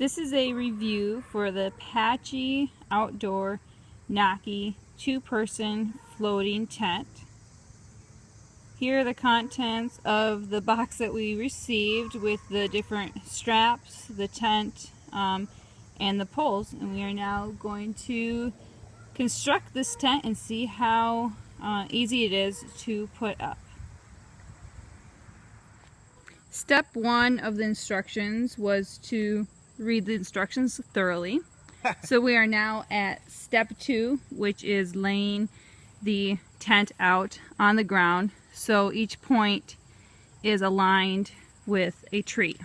This is a review for the Apache Outdoor Naki 2-person floating tent. Here are the contents of the box that we received with the different straps, the tent, and the poles. And we are now going to construct this tent and see how easy it is to put up. Step 1 of the instructions was to read the instructions thoroughly. So we are now at step 2, which is laying the tent out on the ground so each point is aligned with a tree.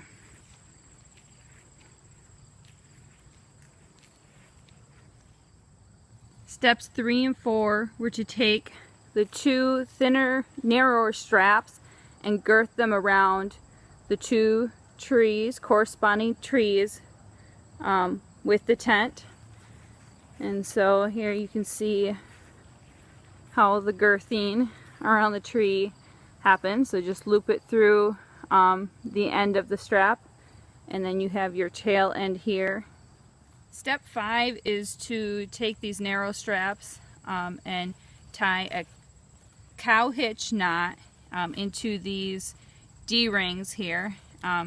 Steps 3 and 4 were to take the 2 thinner, narrower straps and girth them around the 2 trees, corresponding trees, with the tent. And so here you can see how the girthing around the tree happens. So just loop it through the end of the strap, and then you have your tail end here. Step 5 is to take these narrow straps and tie a cow hitch knot into these D-rings here.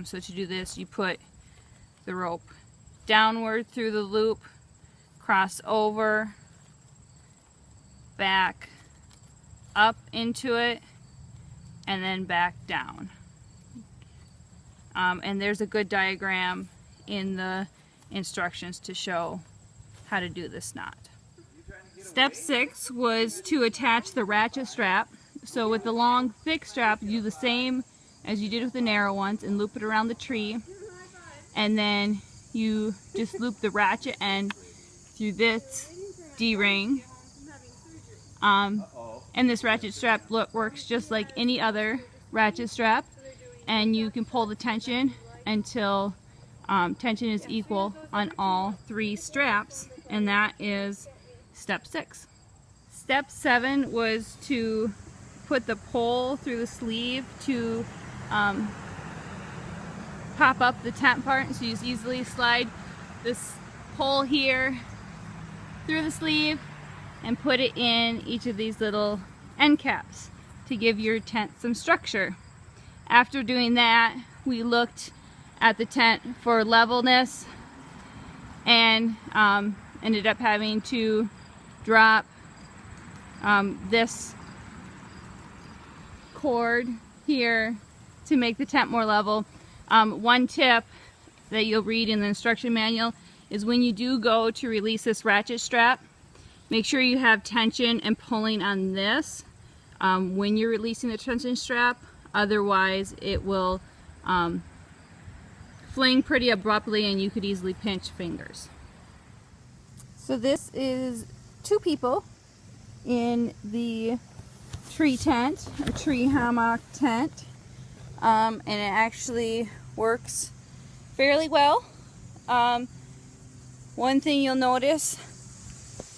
So to do this, you put the rope downward through the loop, cross over, back up into it, and then back down. And there's a good diagram in the instructions to show how to do this knot. Step 6 was to attach the ratchet strap. So with the long thick strap, you do the same as you did with the narrow ones and loop it around the tree, and then you just loop the ratchet end through this D-ring, and this ratchet strap works just like any other ratchet strap, and you can pull the tension until tension is equal on all 3 straps, and that is step 6. Step 7 was to put the pole through the sleeve to pop up the tent part. So you just easily slide this pole here through the sleeve and put it in each of these little end caps to give your tent some structure. After doing that, we looked at the tent for levelness and ended up having to drop this cord here to make the tent more level. One tip that you'll read in the instruction manual is when you do go to release this ratchet strap, make sure you have tension and pulling on this when you're releasing the tension strap. Otherwise it will fling pretty abruptly and you could easily pinch fingers. So this is 2 people in the tree tent, a tree hammock tent, and it actually works fairly well. One thing you'll notice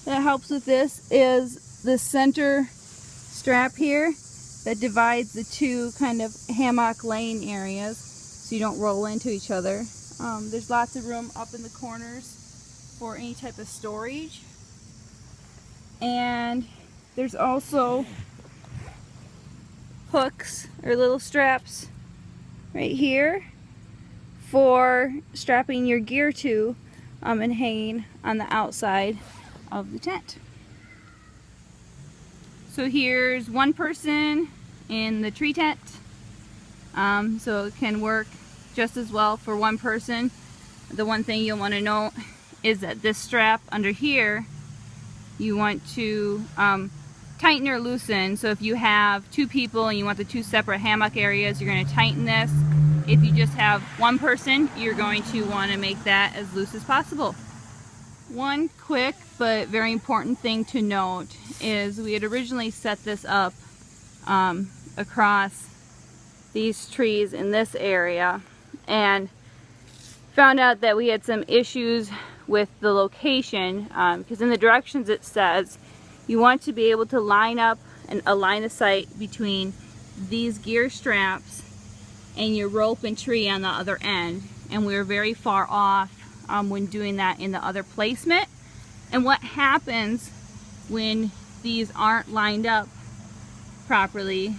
that helps with this is the center strap here that divides the 2 kind of hammock laying areas so you don't roll into each other. There's lots of room up in the corners for any type of storage, and there's also hooks or little straps right here for strapping your gear to and hanging on the outside of the tent. So here's 1 person in the tree tent, so it can work just as well for 1 person. The one thing you'll want to note is that this strap under here you want to tighten or loosen. So if you have 2 people and you want the 2 separate hammock areas, you're going to tighten this. If you just have 1 person, you're going to want to make that as loose as possible. One quick but very important thing to note is we had originally set this up across these trees in this area and found out that we had some issues with the location, because in the directions it says you want to be able to line up and align the sight between these gear straps and your rope and tree on the other end, and we were very far off when doing that in the other placement. And what happens when these aren't lined up properly,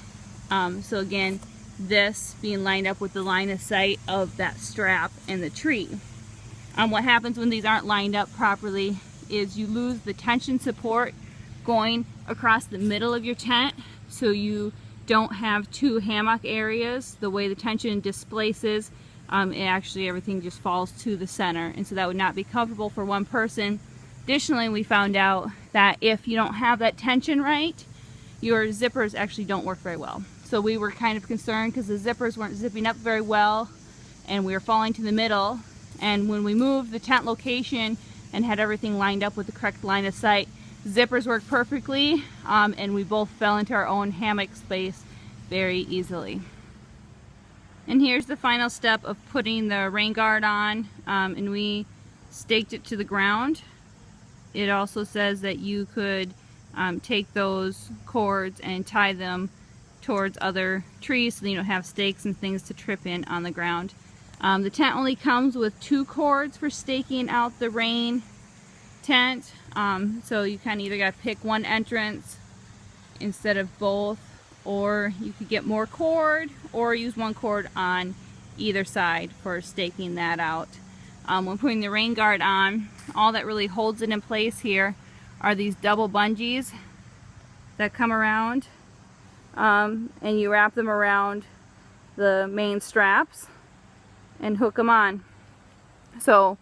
so again, this being lined up with the line of sight of that strap and the tree. What happens when these aren't lined up properly is you lose the tension support going across the middle of your tent, so you don't have two hammock areas. The way the tension displaces, everything just falls to the center, and so that would not be comfortable for one person. Additionally, we found out that if you don't have that tension right, your zippers actually don't work very well. So we were kind of concerned because the zippers weren't zipping up very well and we were falling to the middle. And when we moved the tent location and had everything lined up with the correct line of sight, zippers worked perfectly, and we both fell into our own hammock space very easily. And here's the final step of putting the rain guard on, and we staked it to the ground. It also says that you could take those cords and tie them towards other trees so that you don't have stakes and things to trip in on the ground. The tent only comes with 2 cords for staking out the rain tent, so you kind of either got to pick one entrance instead of both, or you could get more cord or use 1 cord on either side for staking that out. When putting the rain guard on, all that really holds it in place here are these double bungees that come around, and you wrap them around the main straps and hook them on. So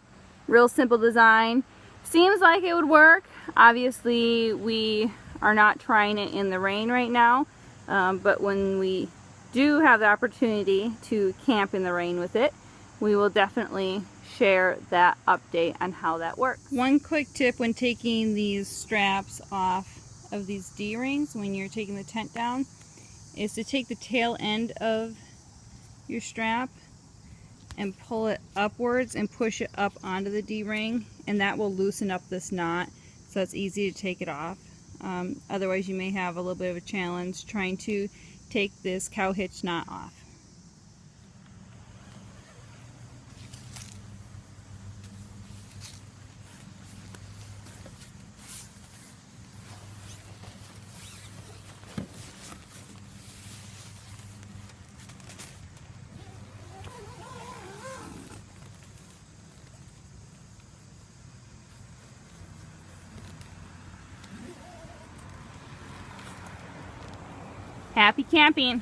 real simple design. Seems like it would work. Obviously we are not trying it in the rain right now, but when we do have the opportunity to camp in the rain with it, we will definitely share that update on how that works. One quick tip when taking these straps off of these D-rings when you're taking the tent down is to take the tail end of your strap and pull it upwards and push it up onto the D-ring, and that will loosen up this knot so it's easy to take it off. Otherwise you may have a little bit of a challenge trying to take this cow hitch knot off. Happy camping!